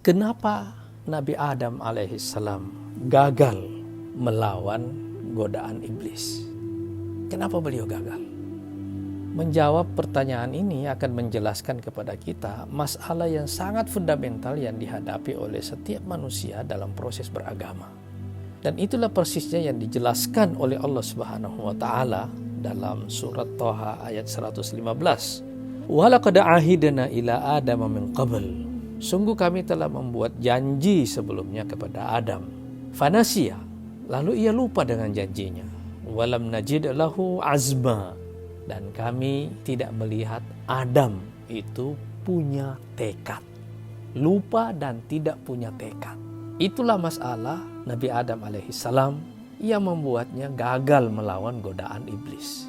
Kenapa Nabi Adam alaihissalam gagal melawan godaan iblis? Kenapa beliau gagal? Menjawab pertanyaan ini akan menjelaskan kepada kita masalah yang sangat fundamental yang dihadapi oleh setiap manusia dalam proses beragama. Dan itulah persisnya yang dijelaskan oleh Allah Subhanahu wa taala dalam surat Thaha ayat 115. Walaqad ahidna ila Adama min qabl. Sungguh kami telah membuat janji sebelumnya kepada Adam. Fanasiya, lalu ia lupa dengan janjinya. Walam najid lahu azma. Dan kami tidak melihat Adam itu punya tekad. Lupa dan tidak punya tekad. Itulah masalah Nabi Adam alaihissalam yang membuatnya gagal melawan godaan iblis.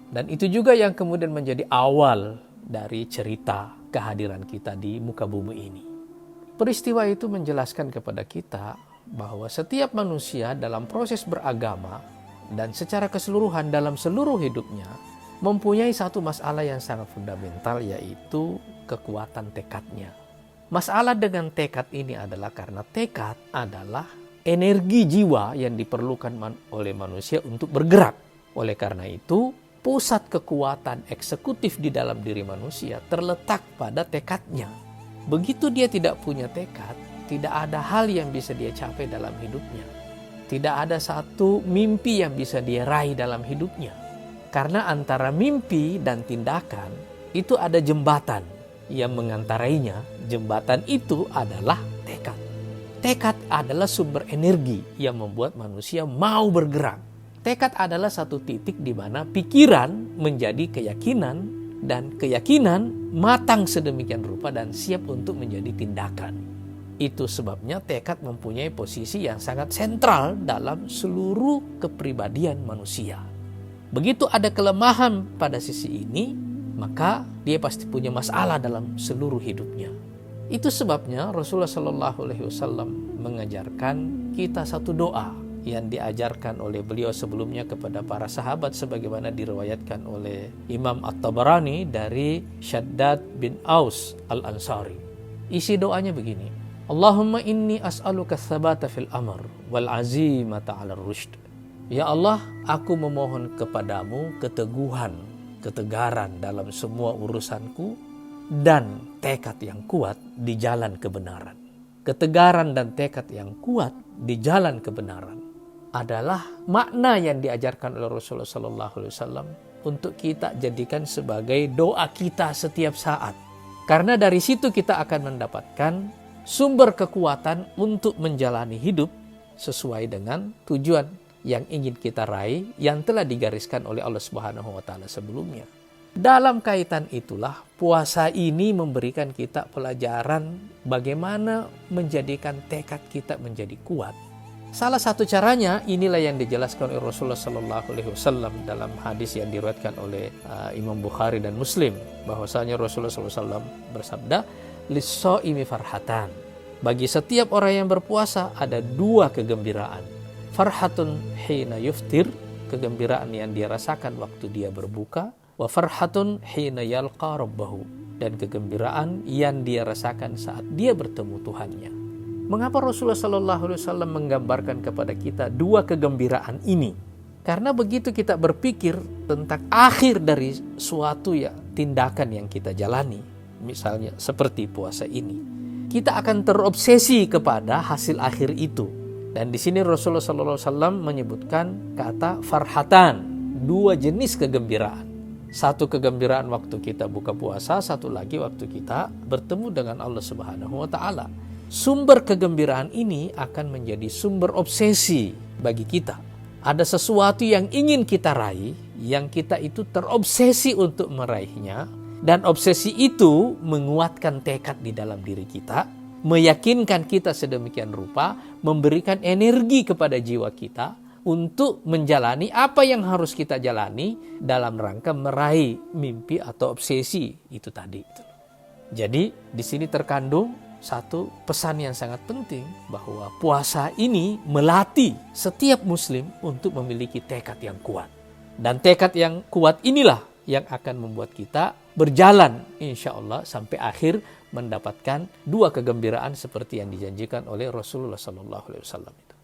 Dan itu juga yang kemudian menjadi awal dari cerita kehadiran kita di muka bumi ini. Peristiwa itu menjelaskan kepada kita bahwa setiap manusia dalam proses beragama dan secara keseluruhan dalam seluruh hidupnya mempunyai satu masalah yang sangat fundamental, yaitu kekuatan tekadnya. Masalah dengan tekad ini adalah karena tekad adalah energi jiwa yang diperlukan oleh manusia untuk bergerak. Oleh karena itu, pusat kekuatan eksekutif di dalam diri manusia terletak pada tekadnya. Begitu dia tidak punya tekad, tidak ada hal yang bisa dia capai dalam hidupnya. Tidak ada satu mimpi yang bisa dia raih dalam hidupnya. Karena antara mimpi dan tindakan itu ada jembatan yang mengantarainya. Jembatan itu adalah tekad. Tekad adalah sumber energi yang membuat manusia mau bergerak. Tekad adalah satu titik di mana pikiran menjadi keyakinan dan keyakinan matang sedemikian rupa dan siap untuk menjadi tindakan. Itu sebabnya tekad mempunyai posisi yang sangat sentral dalam seluruh kepribadian manusia. Begitu ada kelemahan pada sisi ini, maka dia pasti punya masalah dalam seluruh hidupnya. Itu sebabnya Rasulullah SAW mengajarkan kita satu doa yang diajarkan oleh beliau sebelumnya kepada para sahabat sebagaimana diriwayatkan oleh Imam At-Tabarani dari Shaddad bin Aus Al-Ansari. Isi doanya begini: Allahumma inni as'aluka tsabata fil amr wal azimata 'ala rusyd. Ya Allah, aku memohon kepadamu keteguhan, ketegaran dalam semua urusanku dan tekad yang kuat di jalan kebenaran. Ketegaran dan tekad yang kuat di jalan kebenaran adalah makna yang diajarkan oleh Rasulullah SAW untuk kita jadikan sebagai doa kita setiap saat. Karena dari situ kita akan mendapatkan sumber kekuatan untuk menjalani hidup sesuai dengan tujuan yang ingin kita raih yang telah digariskan oleh Allah Subhanahu wa taala sebelumnya. Dalam kaitan itulah puasa ini memberikan kita pelajaran bagaimana menjadikan tekad kita menjadi kuat. Salah satu caranya inilah yang dijelaskan oleh Rasulullah SAW dalam hadis yang diriwayatkan oleh Imam Bukhari dan Muslim, bahwasanya Rasulullah SAW bersabda, "Lis-shaimi farhatan." Bagi setiap orang yang berpuasa ada dua kegembiraan. Farhatun hina yuftir, kegembiraan yang dia rasakan waktu dia berbuka, wa farhatun hina yalqa rabbahu, dan kegembiraan yang dia rasakan saat dia bertemu Tuhannya. Mengapa Rasulullah SAW menggambarkan kepada kita dua kegembiraan ini? Karena begitu kita berpikir tentang akhir dari suatu tindakan yang kita jalani, misalnya seperti puasa ini, kita akan terobsesi kepada hasil akhir itu. Dan di sini Rasulullah SAW menyebutkan kata farhatan, dua jenis kegembiraan. Satu kegembiraan waktu kita buka puasa, satu lagi waktu kita bertemu dengan Allah Subhanahu wa taala. Sumber kegembiraan ini akan menjadi sumber obsesi bagi kita. Ada sesuatu yang ingin kita raih, yang kita itu terobsesi untuk meraihnya, dan obsesi itu menguatkan tekad di dalam diri kita, meyakinkan kita sedemikian rupa, memberikan energi kepada jiwa kita untuk menjalani apa yang harus kita jalani dalam rangka meraih mimpi atau obsesi itu tadi. Jadi di sini terkandung satu pesan yang sangat penting, bahwa puasa ini melatih setiap muslim untuk memiliki tekad yang kuat. Dan tekad yang kuat inilah yang akan membuat kita berjalan insya Allah sampai akhir mendapatkan dua kegembiraan seperti yang dijanjikan oleh Rasulullah SAW itu.